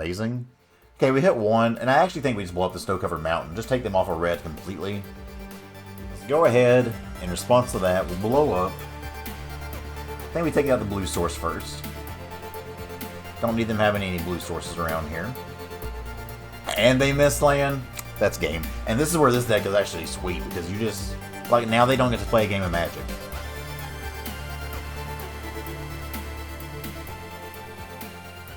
Amazing. Okay, we hit one, and I actually think we just blow up the snow-covered mountain. Just take them off of red completely. Let's go ahead, in response to that, we'll blow up. I think we take out the blue source first. Don't need them having any blue sources around here. And they miss land. That's game. And this is where this deck is actually sweet, because you just... like, now they don't get to play a game of Magic.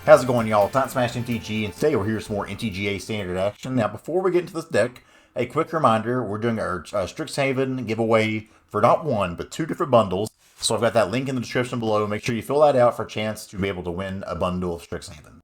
How's it going, y'all? Time Smash MTG, and today we're here with some more MTGA standard action. Now, before we get into this deck, a quick reminder, we're doing our Strixhaven giveaway for not one, but 2 different bundles. So I've got that link in the description below. Make sure you fill that out for a chance to be able to win a bundle of Strixhaven.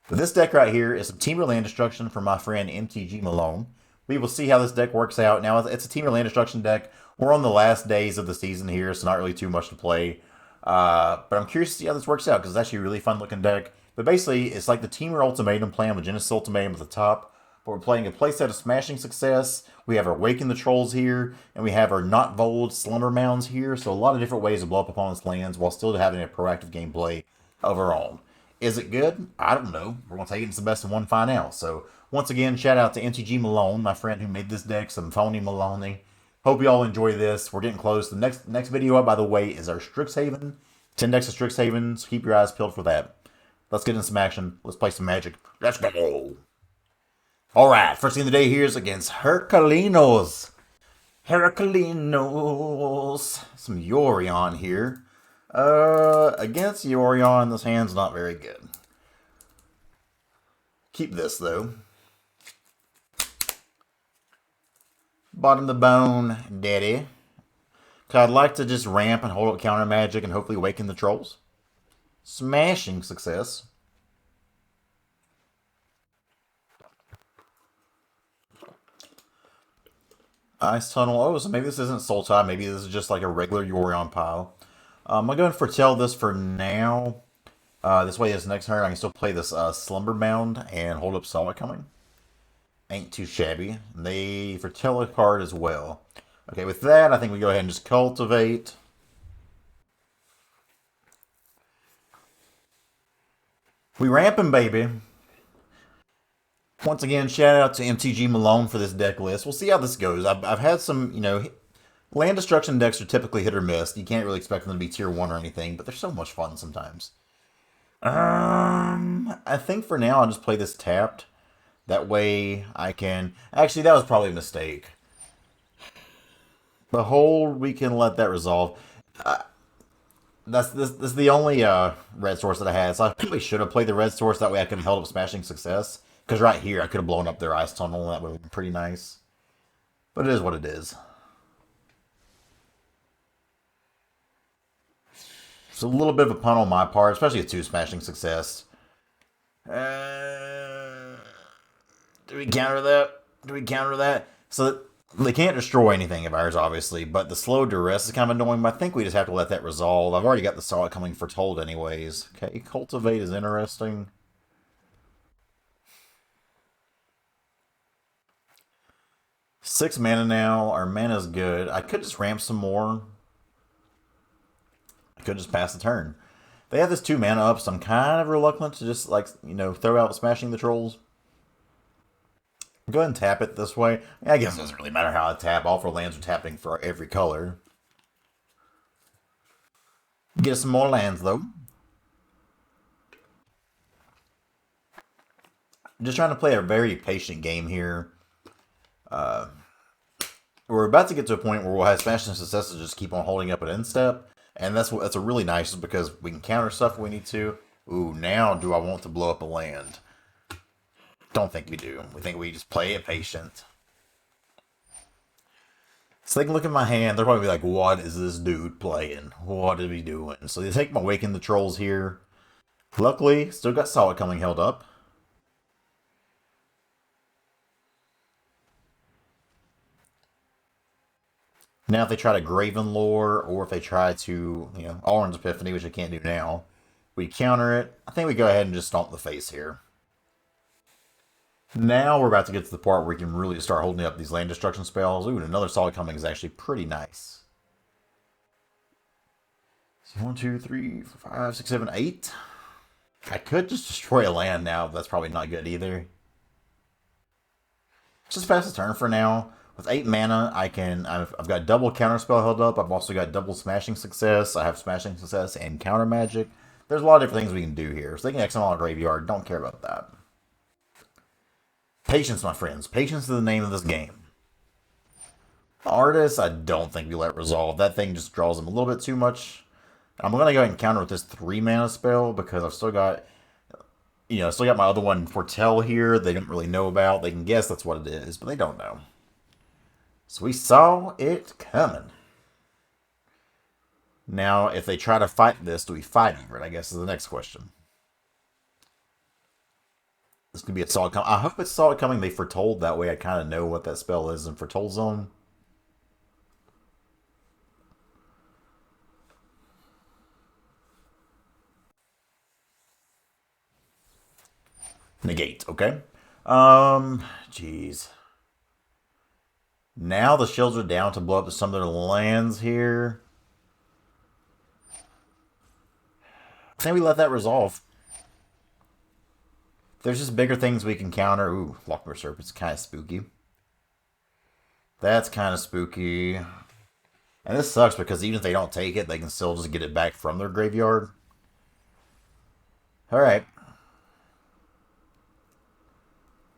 But this deck right here is some Temur land destruction from my friend MTG Malone. We will see how this deck works out. Now, it's a Temur land destruction deck. We're on the last days of the season here, so not really too much to play. But I'm curious to see how this works out, because it's actually a really fun looking deck. But basically, it's like the Temur Ultimatum plan with Genesis Ultimatum at the top. But we're playing a playset of Smashing Success. We have our Waken the Trolls here. And we have our Not Vold Slumber Mounds here. So a lot of different ways to blow up opponent's lands while still having a proactive gameplay overall. Is it good? I don't know. We're going to take it into the best of one, find out. So once again, shout out to MTG Malone, my friend who made this deck, some phony Maloney. Hope you all enjoy this. We're getting close. The next video up, by the way, is our Strixhaven. 10 decks of Strixhaven, so keep your eyes peeled for that. Let's get into some action. Let's play some Magic. Let's go. Alright, first game of the day here is against Herculinos. Herculinos. Some Yorion here. Against Yorion, this hand's not very good. Keep this, though. Bottom the bone, daddy. Cause I'd like to just ramp and hold up counter Magic and hopefully awaken the trolls. Smashing Success. Ice Tunnel. Oh, so maybe this isn't Sultai. Maybe this is just like a regular Yorion pile. I'm going to foretell this for now. This way, this next turn, I can still play this Slumber Bound and hold up Solid Coming. Ain't too shabby. They foretell a card as well. Okay, with that, I think we go ahead and just cultivate. We ramping, baby. Once again, shout out to MTG Malone for this deck list. We'll see how this goes. I've had some, land destruction decks are typically hit or miss. You can't really expect them to be tier 1 or anything, but they're so much fun sometimes. I think for now I'll just play this tapped. That way I can... Actually, that was probably a mistake. The hold, we can let that resolve. This is the only red source that I had, so I probably should have played the red source. That way I could have held up Smashing Success. Because right here, I could have blown up their Ice Tunnel, and that would have been pretty nice. But it is what it is. It's a little bit of a pun on my part, especially a 2 Smashing Success. Do we counter that? Do we counter that? So they can't destroy anything of ours, obviously, but the slow duress is kind of annoying, but I think we just have to let that resolve. I've already got the Solid Coming foretold anyways. Okay, Cultivate is interesting. Six mana now. Our mana's good. I could just ramp some more. I could just pass the turn. They have this 2 mana up, so I'm kind of reluctant to just, throw out Smashing the Trolls. Go ahead and tap it this way. I guess it doesn't really matter how I tap. All 4 lands are tapping for every color. Get some more lands, though. Just trying to play a very patient game here. We're about to get to a point where we'll have Smashing Success to just keep on holding up at end step. And that's a really nice, because we can counter stuff if we need to. Ooh, now do I want to blow up a land? Don't think we do. We think we just play it patient. So they can look at my hand. They're probably be like, what is this dude playing? What is he doing? So they take my Waken the Trolls here. Luckily, still got Solid Coming held up. Now if they try to Graven Lore, or if they try to, Orange Epiphany, which I can't do now, we counter it. I think we go ahead and just stomp the face here. Now we're about to get to the part where we can really start holding up these land destruction spells. Ooh, and another Solid Coming is actually pretty nice. So 1, 2, 3, 4, 5, 6, 7, 8. I could just destroy a land now, but that's probably not good either. Just pass the turn for now. With 8 mana, I've got double counterspell held up. I've also got double smashing success. I have smashing success and counter magic. There's a lot of different things we can do here. So they can exile a graveyard. Don't care about that. Patience, my friends. Patience is the name of this game. Artist, I don't think we let resolve. That thing just draws them a little bit too much. I'm going to go ahead and counter with this 3 mana spell because I've still got, still got my other one, Foretell, here. They don't really know about. They can guess that's what it is, but they don't know. So we saw it coming. Now, if they try to fight this, do we fight over it? I guess is the next question. This could be a solid coming. I hope it's solid coming. They foretold that way. I kind of know what that spell is in Foretold Zone. Negate, okay. Jeez. Now the shields are down to blow up some of their lands here. I think we let that resolve. There's just bigger things we can counter. Ooh, Lockmore Serpent's kind of spooky. That's kind of spooky. And this sucks because even if they don't take it, they can still just get it back from their graveyard. Alright.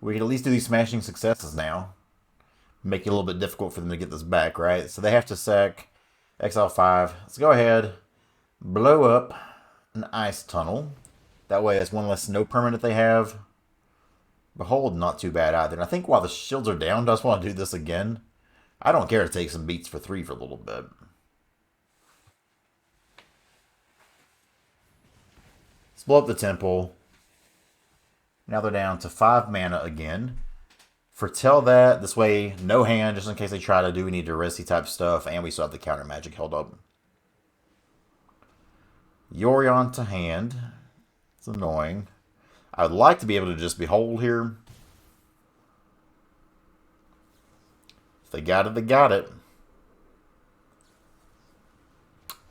We can at least do these smashing successes now. Make it a little bit difficult for them to get this back, right? So they have to sack Exile 5. Let's go ahead. Blow up an ice tunnel. That way that's one less snow permanent they have. Behold, not too bad either. And I think while the shields are down, do I just want to do this again? I don't care to take some beats for 3 for a little bit. Let's blow up the temple. Now they're down to 5 mana again. Foretell that. This way, no hand, just in case they try to do any Duresi type stuff. And we still have the counter magic held up. Yorion to hand. It's annoying. I would like to be able to just behold here. If they got it, they got it.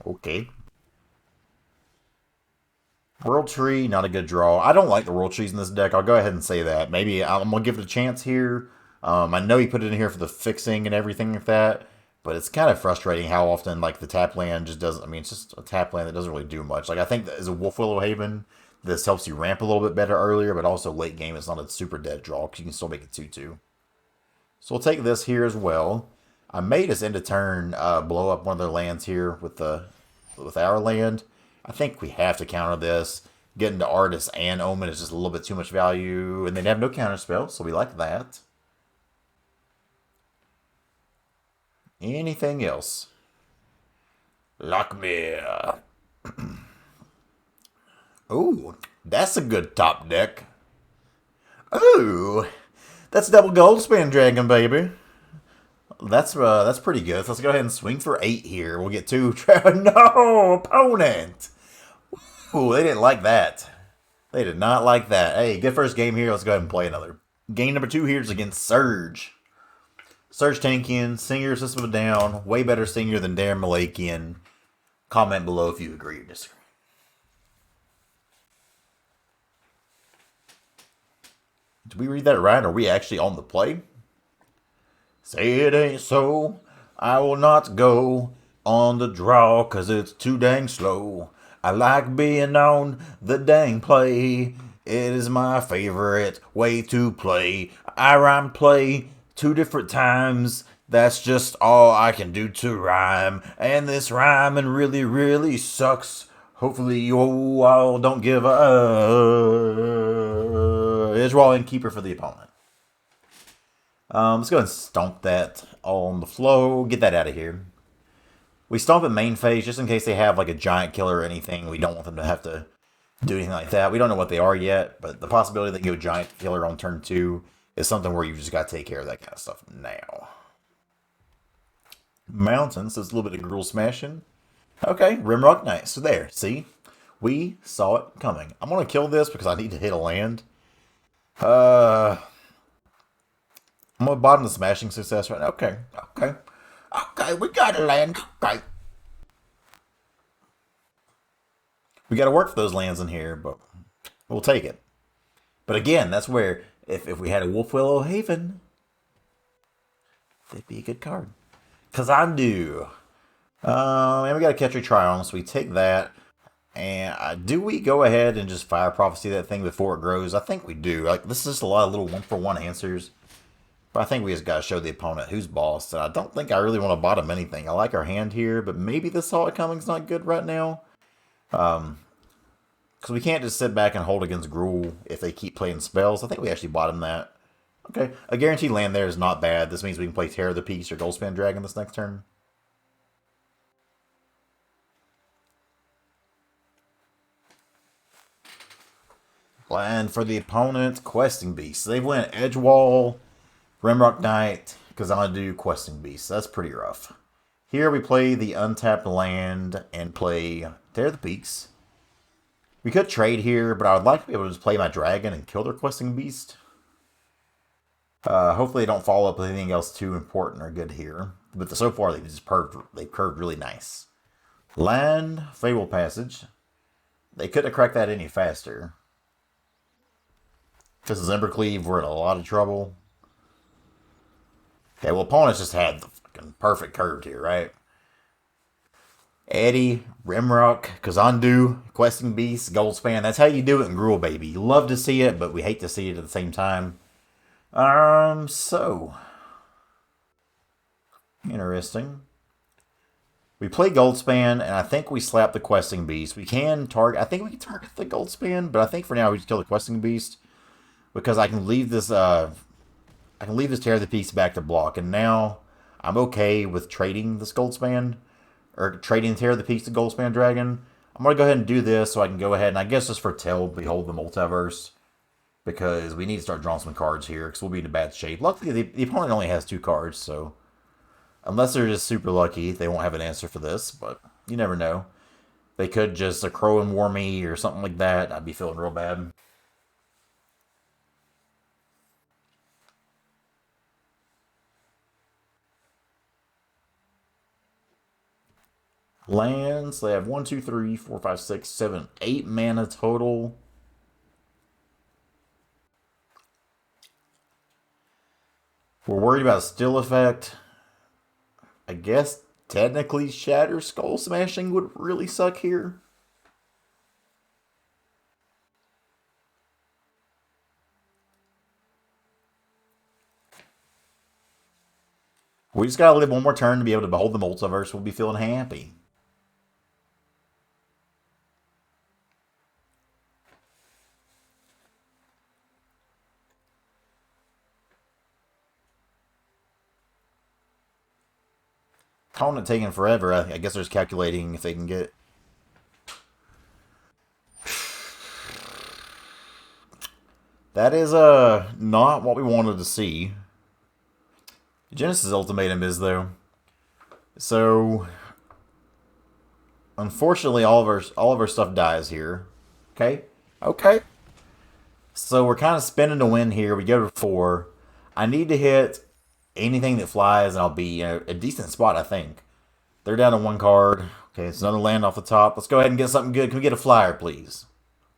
Okay. World Tree, not a good draw. I don't like the World Trees in this deck. I'll go ahead and say that. Maybe I'm going to give it a chance here. I know he put it in here for the fixing and everything like that. But it's kind of frustrating how often like the tap land just doesn't... I mean, it's just a tap land that doesn't really do much. Like, I think that as a Wolf Willow Haven, this helps you ramp a little bit better earlier. But also late game, it's not a super dead draw because you can still make it 2-2. So we'll take this here as well. I may just end of turn blow up one of their lands here with our land. I think we have to counter this. Getting to Artist and Omen is just a little bit too much value. And they have no counter spell, so we like that. Anything else? Lockmere. Ooh, that's a good top deck. Ooh, that's double Goldspan Dragon, baby. That's pretty good. So let's go ahead and swing for 8 here. We'll get 2. No, opponent. Ooh, they didn't like that. They did not like that. Hey, good first game here. Let's go ahead and play another. Game number 2 here is against Surge. Surge Tankian, Singer, System of a Down. Way better Singer than Darren Malakian. Comment below if you agree or disagree. Did we read that right? Are we actually on the play? Say it ain't so. I will not go on the draw because it's too dang slow. I like being on the dang play. It is my favorite way to play. I rhyme play 2 different times. That's just all I can do to rhyme. And this rhyming really, really sucks. Hopefully you all don't give a edge wall and keeper for the opponent. Let's go ahead and stomp that on the flow. Get that out of here. We stomp at main phase just in case they have like a giant killer or anything. We don't want them to have to do anything like that. We don't know what they are yet, but the possibility they go giant killer on turn 2 is something where you just got to take care of that kind of stuff now. Mountains, so it's a little bit of Gruul smashing. Okay, Rimrock Knight. So there, see? We saw it coming. I'm going to kill this because I need to hit a land. I'm going to bottom the smashing success right now. Okay, we got a land. Okay. We got to work for those lands in here, but We'll take it. But again, that's where if we had a Wolf Willow Haven, that'd be a good card. Cause I do. And we got a Catcher Triumph, so we take that. And do we go ahead and just Fire Prophecy that thing before it grows? I think we do. Like, this is just a lot of little one-for-one answers. But I think we just got to show the opponent who's boss. And I don't think I really want to bottom anything. I like our hand here, but maybe the Saw It Coming's not good right now. Because we can't just sit back and hold against Gruul if they keep playing spells. I think we actually bottom that. Okay, a guaranteed land there is not bad. This means we can play Terror of the Peaks or Goldspan Dragon this next turn. And for the opponent, Questing Beast. They went Edgewall, Rimrock Knight, Kazanadu, Questing Beast. That's pretty rough. Here we play the untapped land and play Terror of the Peaks. We could trade here, but I would like to be able to just play my dragon and kill their Questing Beast. Hopefully they don't follow up with anything else too important or good here. But so far they've curved really nice. Land, Fable Passage. They couldn't have cracked that any faster. Because of Embercleave, we're in a lot of trouble. Okay, well, opponents just had the fucking perfect curve here, right? Eddie, Rimrock, Kazandu, Questing Beast, Goldspan. That's how you do it in Gruul, baby. You love to see it, but we hate to see it at the same time. So. Interesting. We play Goldspan, and I think we slap the Questing Beast. We can target... I think we can target the Goldspan, but I think for now we just kill the Questing Beast. Because I can leave this... I can leave this Terror of the Peaks back to block. And now I'm okay with trading this Goldspan. Or trading Terror of the Peaks to Goldspan Dragon. I'm going to go ahead and do this so I can go ahead and I guess just foretell Behold the Multiverse. Because we need to start drawing some cards here. Because we'll be in a bad shape. Luckily, the opponent only has 2 cards. So unless they're just super lucky, they won't have an answer for this. But you never know. They could just a Crow and War me or something like that. I'd be feeling real bad. Lands, they have 1, 2, 3, 4, 5, 6, 7, 8 mana total. We're worried about Still Effect. I guess technically Shatter Skull Smashing would really suck here. We just gotta live one more turn to be able to behold the multiverse. We'll be feeling happy. Opponent taking forever. I guess they're just calculating if they can get... That is not what we wanted to see. Genesis Ultimatum is, though. So, unfortunately, all of our stuff dies here. Okay? Okay. So we're kind of spinning to win here. We go to 4. I need to hit anything that flies, and I'll be in a decent spot, I think. They're down to 1 card. Okay, it's another land off the top. Let's go ahead and get something good. Can we get a flyer, please?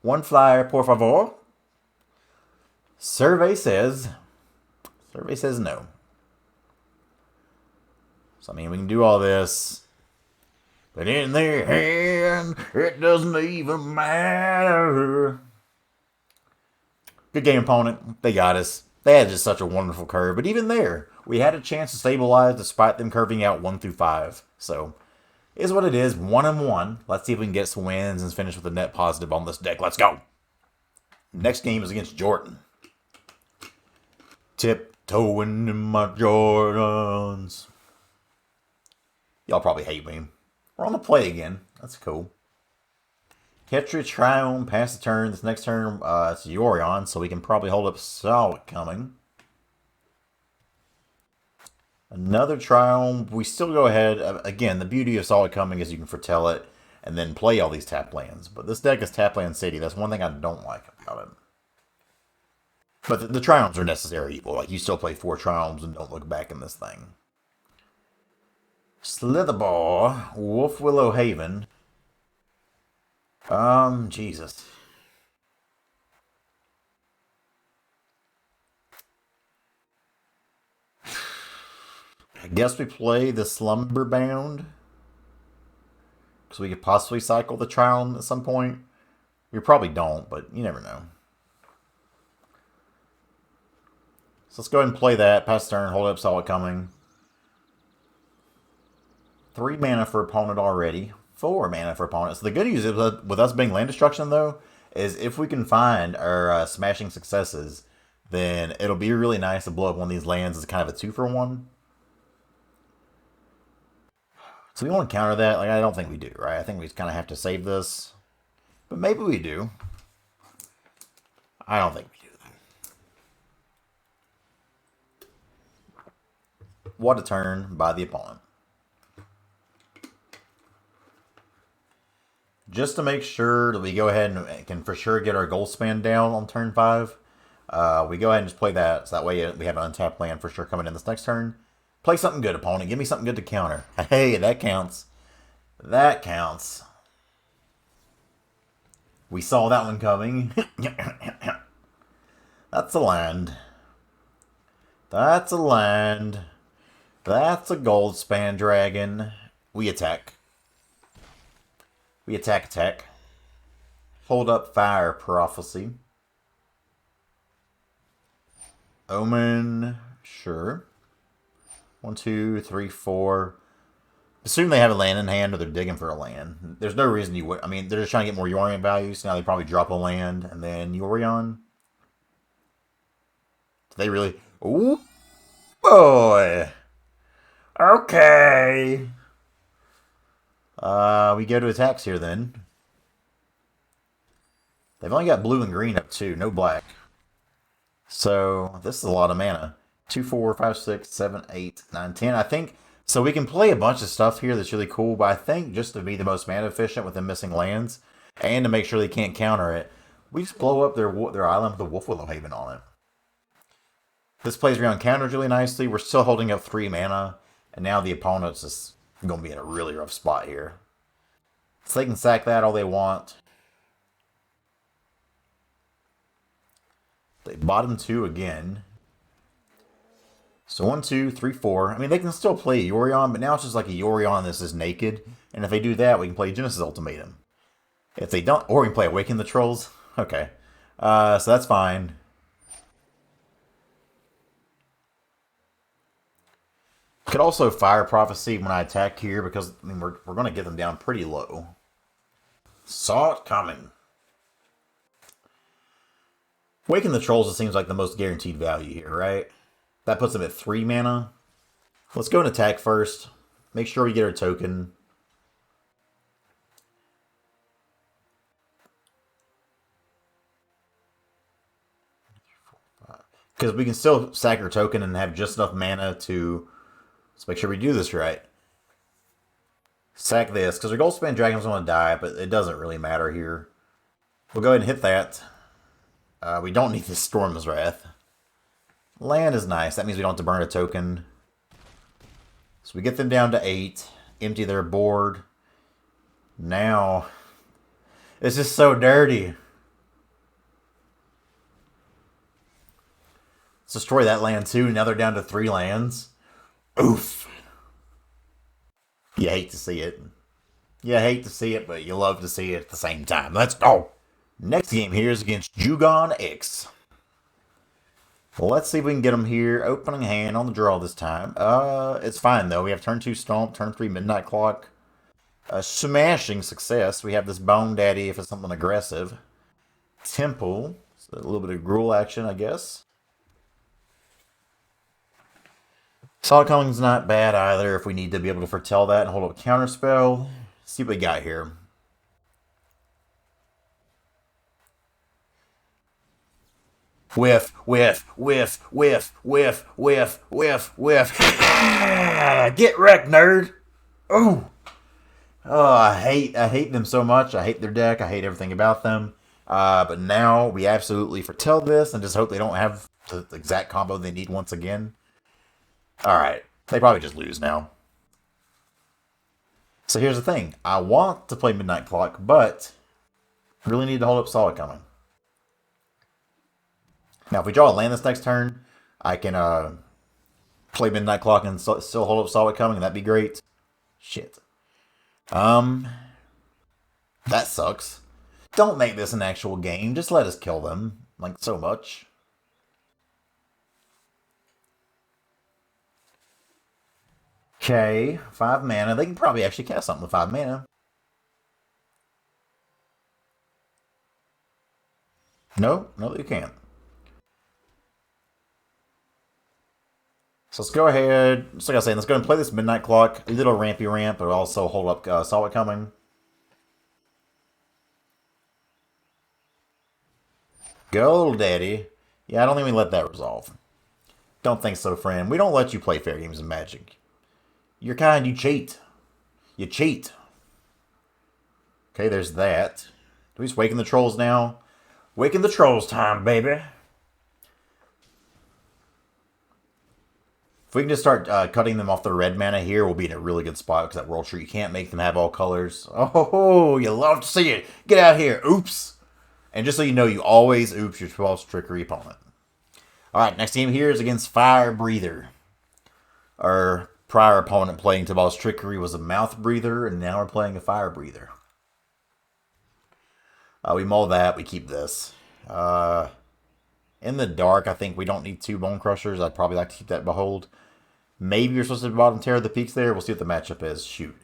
1 flyer, por favor. Survey says no. So, I mean, we can do all this. But in their hand, it doesn't even matter. Good game, opponent. They got us. They had just such a wonderful curve. But even there, we had a chance to stabilize despite them curving out 1 through 5. So, is what it is. 1-1. Let's see if we can get some wins and finish with a net positive on this deck. Let's go. Next game is against Jordan. Tiptoeing in my Jordans. Y'all probably hate me. We're on the play again. That's cool. Catcher Triumph, pass the turn. This next turn, it's Yorion, so we can probably hold up Saw It Coming. Another Triumph. We still go ahead. Again, the beauty of Saw It Coming is you can foretell it and then play all these tap lands. But this deck is Tap Land City. That's one thing I don't like about it. But the Triumphs are necessary evil. Like, you still play 4 Triumphs and don't look back in this thing. Slitherball, Wolf Willow Haven. Jesus. I guess we play the Slumberbound. Because we could possibly cycle the Trial at some point. We probably don't, but you never know. So let's go ahead and play that. Pass turn, hold up, saw it coming. 3 mana for opponent already. 4 mana for opponent. So the good news is with us being land destruction, though, is if we can find our smashing successes, then it'll be really nice to blow up one of these lands as kind of a 2-for-1. So we want to counter that. Like, I don't think we do, right? I think we just kind of have to save this. But maybe we do. I don't think we do, though. What a turn by the opponent. Just to make sure that we go ahead and can for sure get our goal span down on turn 5, we go ahead and just play that. So that way we have an untapped land for sure coming in this next turn. Play something good, opponent. Give me something good to counter. Hey, that counts. That counts. We saw that one coming. That's a land. That's a land. That's a gold span dragon. We attack. We attack. Hold up fire prophecy. Omen. Sure. 1, 2, 3, 4. Assume they have a land in hand or they're digging for a land. There's no reason you would. I mean, they're just trying to get more Yorion value, so now they probably drop a land and then Yorion. They really. Ooh, boy. Okay. We go to attacks here then. They've only got blue and green up too, no black. So this is a lot of mana. 2, 4, 5, 6, 7, 8, 9, 10. I think so. We can play a bunch of stuff here that's really cool, but I think just to be the most mana efficient with them missing lands and to make sure they can't counter it, we just blow up their island with the Wolf Willow Haven on it. This plays around counters really nicely. We're still holding up 3 mana, and now the opponent's just going to be in a really rough spot here. So they can sack that all they want. They bottom 2 again. So 1, 2, 3, 4. I mean, they can still play Yorion, but now it's just like a Yorion that's just naked. And if they do that, we can play Genesis Ultimatum. If they don't, or we can play Awaken the Trolls. Okay. So that's fine. Could also Fire Prophecy when I attack here because I mean we're going to get them down pretty low. Saw it coming. Awaken the Trolls, it seems like the most guaranteed value here, right? That puts them at 3 mana. Let's go and attack first. Make sure we get our token. Because we can still sack our token and have just enough mana to... Let's make sure we do this right. Sack this, because our Gold Span Dragon's going to die, but it doesn't really matter here. We'll go ahead and hit that. We don't need this Storm's Wrath. Land is nice. That means we don't have to burn a token. So we get them down to 8. Empty their board. Now, it's just so dirty. Let's destroy that land too. Now they're down to 3 lands. Oof. You hate to see it. You hate to see it, but you love to see it at the same time. Let's go. Next game here is against Jugon X. Well, let's see if we can get them here. Opening hand on the draw this time. It's fine, though. We have turn 2 Stomp, turn 3 Midnight Clock. Smashing success. We have this Bone Daddy if it's something aggressive. Temple. So a little bit of Gruul action, I guess. Solid Coming's not bad either if we need to be able to foretell that and hold up a counterspell. See what we got here. Whiff, whiff, whiff, whiff, whiff, whiff, whiff, whiff. Get wrecked, nerd. Oh, I hate them so much. I hate their deck. I hate everything about them. But now we absolutely foretell this and just hope they don't have the exact combo they need once again. Alright, they probably just lose now. So here's the thing. I want to play Midnight Clock, but I really need to hold up Solid Coming. Now, if we draw a land this next turn, I can Play Midnight Clock and still hold up Saw It Coming, that'd be great. Shit. That sucks. Don't make this an actual game. Just let us kill them. Like, so much. Okay, 5 mana. They can probably actually cast something with 5 mana. No, no, they can't. So let's go ahead. Just like I was saying, let's go ahead and play this Midnight Clock. A little rampy ramp, but also hold up Saw It Coming. Go, Daddy. Yeah, I don't think we let that resolve. Don't think so, friend. We don't let you play fair games of Magic. You're kind, you cheat. You cheat. Okay, there's that. Do we just waken the trolls now? Waking the trolls time, baby. If we can just start cutting them off their red mana here, we'll be in a really good spot because that World Tree, you can't make them have all colors. Oh, you love to see it. Get out here. Oops. And just so you know, you always oops your Tibalts Trickery opponent. Alright, next game here is against Fire Breather. Our prior opponent playing Tibalts Trickery was a Mouth Breather, and now we're playing a Fire Breather. We mull that, we keep this. In the dark, I think we don't need 2 Bone Crushers. I'd probably like to keep that Behold. Maybe you're supposed to bottom Terror of the Peaks there. We'll see what the matchup is. Shoot.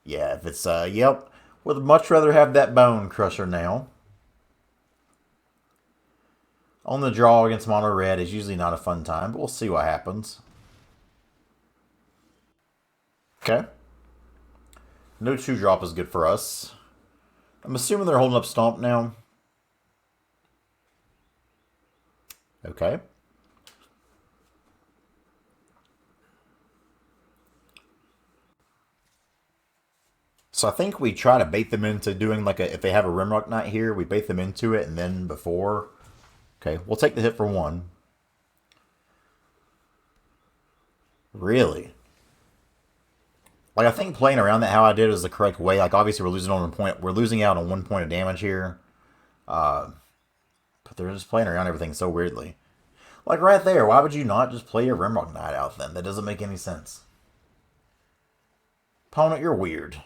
Yeah, if it's, yep. Would much rather have that Bone Crusher now. On the draw against Mono Red is usually not a fun time, but we'll see what happens. Okay. No 2-drop is good for us. I'm assuming they're holding up Stomp now. Okay. So I think we try to bait them into doing like a, if they have a Rimrock Knight here, we bait them into it and then before. Okay, we'll take the hit for 1. Really? Like, I think playing around that how I did is the correct way. Like, obviously we're losing on 1 point. We're losing out on 1 point of damage here. But they're just playing around everything so weirdly. Like, right there, why would you not just play your Rimrock Knight out then? That doesn't make any sense. Opponent, you're weird.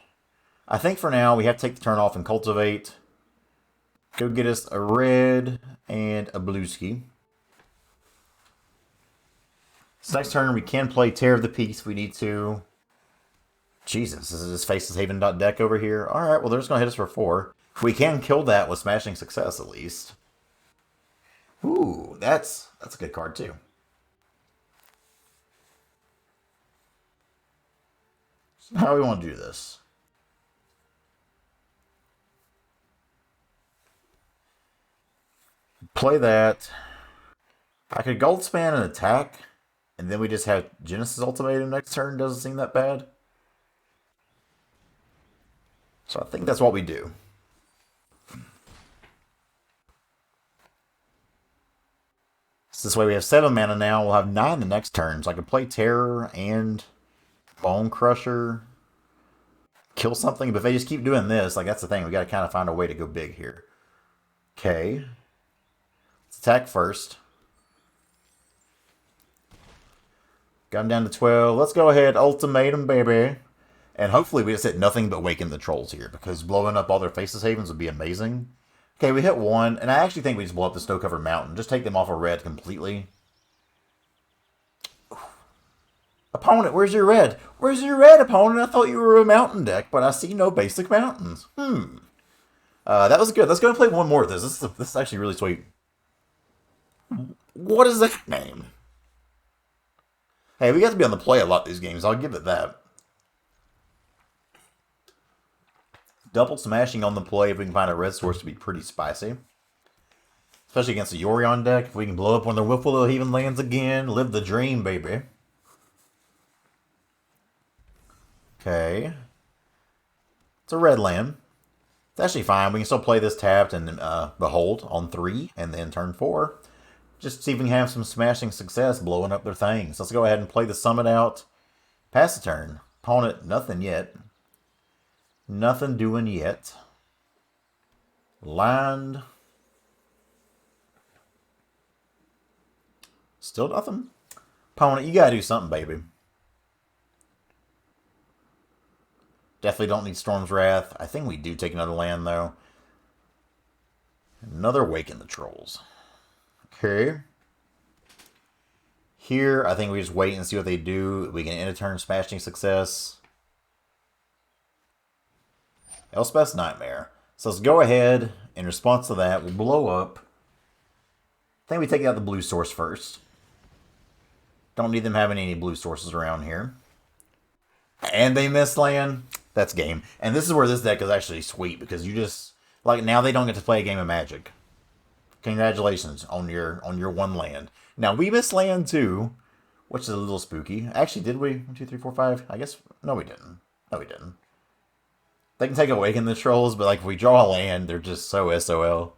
I think for now we have to take the turn off and cultivate. Go get us a red and a blueski. So next turn we can play Terror of the Peaks if we need to. Jesus, this is this Faceless Haven deck over here. Alright, well they're just going to hit us for 4. We can kill that with Smashing Success at least. Ooh, that's a good card too. So how do we want to do this? Play that. I could Goldspan and attack, and then we just have Genesis Ultimatum next turn. Doesn't seem that bad. So I think that's what we do. So this way we have 7 mana now. We'll have 9 the next turn. So I can play Terror and Bone Crusher. Kill something. But if they just keep doing this, like that's the thing. We got to kind of find a way to go big here. Okay. Let's attack first. Got him down to 12. Let's go ahead. Ultimatum, baby. And hopefully we just hit nothing but Waken the Trolls here, because blowing up all their Faceless Havens would be amazing. Okay, we hit 1, and I actually think we just blow up the Snow-Covered Mountain. Just take them off of red completely. Opponent, where's your red? Where's your red, opponent? I thought you were a mountain deck, but I see no basic mountains. That was good. Let's go and play one more of this. This is actually really sweet. What is that name? Hey, we got to be on the play a lot these games. I'll give it that. Double smashing on the play if we can find a red source to be pretty spicy. Especially against the Yorion deck. If we can blow up one of their Whiffle Haven lands again. Live the dream, baby. Okay. It's a red land. It's actually fine. We can still play this tapped and Behold on 3. And then turn 4. Just see if we can have some smashing success blowing up their things. Let's go ahead and play the summon out. Pass the turn. Opponent, nothing yet. Nothing doing yet. Land. Still nothing. Opponent, you gotta do something, baby. Definitely don't need Storm's Wrath. I think we do take another land, though. Another Awaken the Trolls. Okay. Here, I think we just wait and see what they do. We can end a turn Smashing Success. Elspeth's Nightmare. So let's go ahead. In response to that, we'll blow up. I think we take out the blue source first. Don't need them having any blue sources around here. And they miss land. That's game. And this is where this deck is actually sweet, because you just, like, now they don't get to play a game of Magic. Congratulations on your one land. Now, we missed land too, which is a little spooky. Actually, did we? 1, 2, 3, 4, 5? I guess, no we didn't. No we didn't. They can take Awaken the Trolls, but like if we draw a land, they're just so SOL.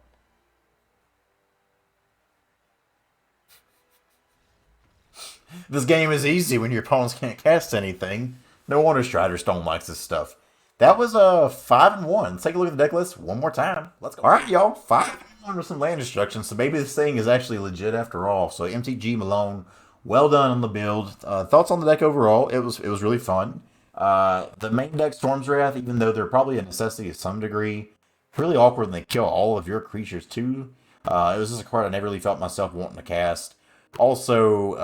This game is easy when your opponents can't cast anything. No wonder Strider Stone likes this stuff. That was 5-1. Let's take a look at the deck list one more time. Let's go. All right, y'all. 5-1 with some land destruction. So maybe this thing is actually legit after all. So MTG Malone, well done on the build. Thoughts on the deck overall? It was really fun. The main deck Storm's Wrath, even though they're probably a necessity to some degree, really awkward when they kill all of your creatures too. It was just a card I never really felt myself wanting to cast. Also,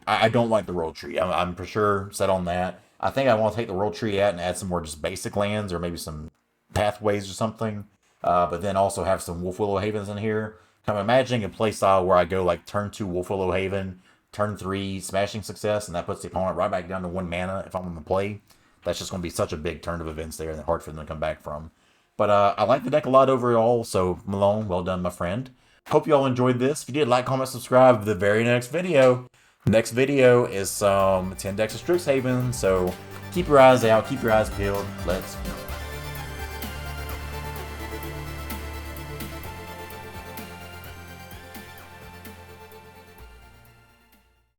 I don't like the World Tree. I'm for sure set on that. I think I want to take the World Tree out and add some more just basic lands, or maybe some pathways or something. But then also have some Wolf Willow Havens in here. I'm imagining a playstyle where I go like turn 2 Wolf Willow Haven, turn 3 Smashing Success, and that puts the opponent right back down to 1 mana if I'm on the play. That's just going to be such a big turn of events there and hard for them to come back from. But I like the deck a lot overall, so Malone, well done, my friend. Hope you all enjoyed this. If you did, like, comment, subscribe to the very next video. Next video is some 10 decks of Strixhaven, so keep your eyes out, keep your eyes peeled. Let's go.